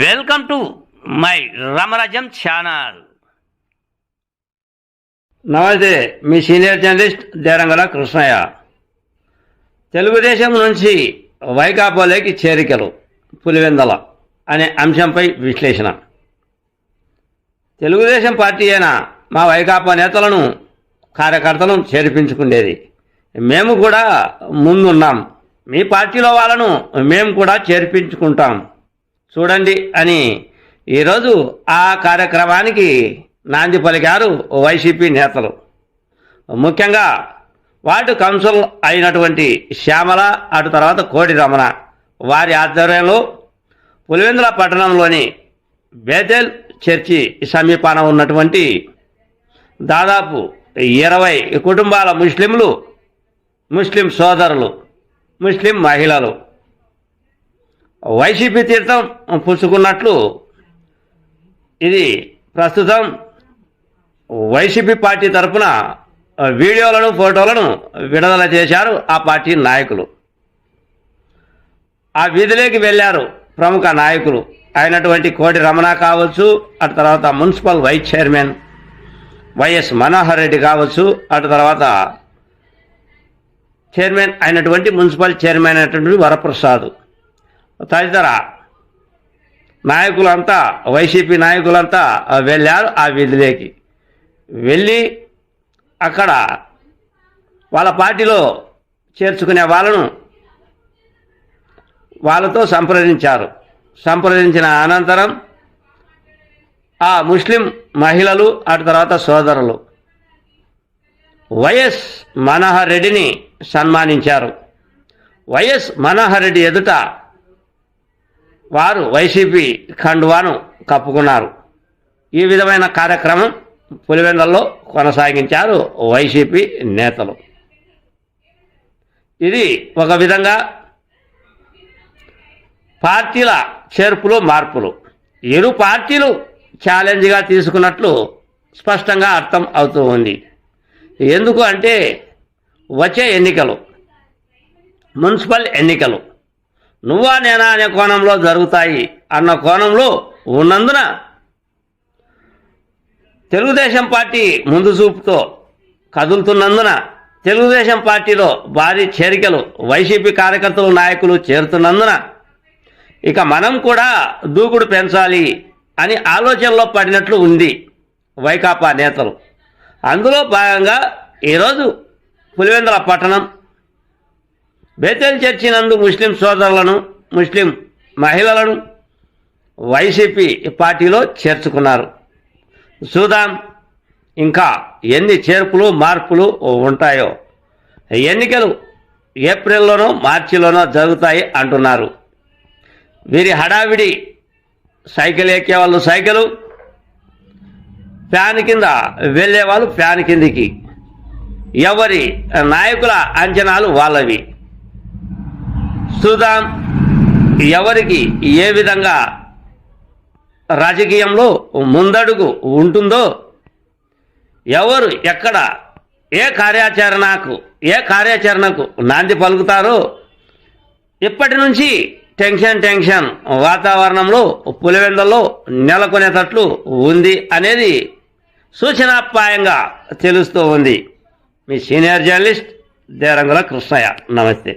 Welcome to my Ramarajyam channel. నమస్తే, మీ senior journalist దేరంగల Krishnaiah. Telugu Desam నుంచి వైకాపాలోకి చేరికలు పులివెందల అనే అంశంపై విశ్లేషణ. తెలుగుదేశం పార్టీ అయినా మా వైకాపా నేతలను కార్యకర్తలను చేర్పించుకునేది. మేము కూడా ముందున్నాం, మీ పార్టీలో వాళ్ళను మేము కూడా చేర్పించుకుంటాం చూడండి అని ఈరోజు ఆ కార్యక్రమానికి నాంది పలికారు వైసీపీ నేతలు. ముఖ్యంగా వార్డు కౌన్సిల్ అయినటువంటి శ్యామల, అటు తర్వాత కోడి రమణ వారి ఆధ్వర్యంలో పులివెందుల పట్టణంలోని బేతేల్ చర్చి సమీపాన ఉన్నటువంటి దాదాపు 20 కుటుంబాల ముస్లింలు, ముస్లిం సోదరులు, ముస్లిం మహిళలు వైసీపీ తీర్థం పుచ్చుకున్నట్లు ఇది ప్రస్తుతం వైసీపీ పార్టీ తరఫున వీడియోలను, ఫోటోలను విడుదల చేశారు ఆ పార్టీ నాయకులు. ఆ వీధిలోకి వెళ్ళారు ప్రముఖ నాయకులు అయినటువంటి కోడి రమణ కావచ్చు, అటు తర్వాత municipal vice chairman YS Manohar Reddy కావచ్చు, అటు తర్వాత చైర్మన్ అయినటువంటి మున్సిపల్ చైర్మన్ అయినటువంటి వరప్రసాద్, తదితర నాయకులంతా, వైసీపీ నాయకులంతా వెళ్ళారు ఆ వీధిలోకి. వెళ్ళి అక్కడ వాళ్ళ పార్టీలో చేర్చుకునే వాళ్ళతో సంప్రదించారు. సంప్రదించిన అనంతరం ఆ ముస్లిం మహిళలు, అటు తర్వాత సోదరులు వైఎస్ మనోహర్ రెడ్డిని సన్మానించారు. వైఎస్ మనోహర్ రెడ్డి ఎదుట వారు వైసీపీ కండువాను కప్పుకున్నారు. ఈ విధమైన కార్యక్రమం పులివెందులలో కొనసాగించారు వైసీపీ నేతలు. ఇది ఒక విధంగా పార్టీల చేర్పులు, మార్పులు ఇరు పార్టీలు ఛాలెంజ్గా తీసుకున్నట్లు స్పష్టంగా అర్థం అవుతూ ఉంది. ఎందుకు అంటే వచ్చే ఎన్నికలు, మున్సిపల్ ఎన్నికలు నువ్వా నేనా అనే కోణంలో జరుగుతాయి అన్న కోణంలో ఉన్నందున తెలుగుదేశం పార్టీ ముందు చూపుతో కదులుతున్నందున, తెలుగుదేశం పార్టీలో భారీ చేరికలు వైసీపీ కార్యకర్తలు, నాయకులు చేరుతున్నందున ఇక మనం కూడా దూకుడు పెంచాలి అని ఆలోచనలో పడినట్లు ఉంది వైకాపా నేతలు. అందులో భాగంగా ఈరోజు పులివెందుల పట్టణం బేతేల్ చర్చి నందు ముస్లిం సోదరులను, ముస్లిం మహిళలను వైసీపీ పార్టీలో చేర్చుకున్నారు. చూద్దాం ఇంకా ఎన్ని చేర్పులు, మార్పులు ఉంటాయో. ఎన్నికలు ఏప్రిల్లోనో మార్చిలోనో జరుగుతాయి అంటున్నారు. వీరి హడావిడి సైకిల్ ఎక్కేవాళ్ళు సైకిలు, ఫ్యాన్ కింద వెళ్ళేవాళ్ళు ఫ్యాన్ కిందికి, ఎవరి నాయకుల అంచనాలు వాళ్ళవి. చూద్దాం ఎవరికి ఏ విధంగా రాజకీయంలో ముందడుగు ఉంటుందో, ఎవరు ఎక్కడ ఏ కార్యాచరణకు నాంది పలుకుతారో. ఇప్పటి నుంచి టెన్షన్ వాతావరణంలో పులివెందులలో నెలకొనేటట్లు ఉంది అనేది సూచనాప్రాయంగా తెలుస్తూ ఉంది. మీ సీనియర్ జర్నలిస్ట్ దేరంగుల కృష్ణయ్య. నమస్తే.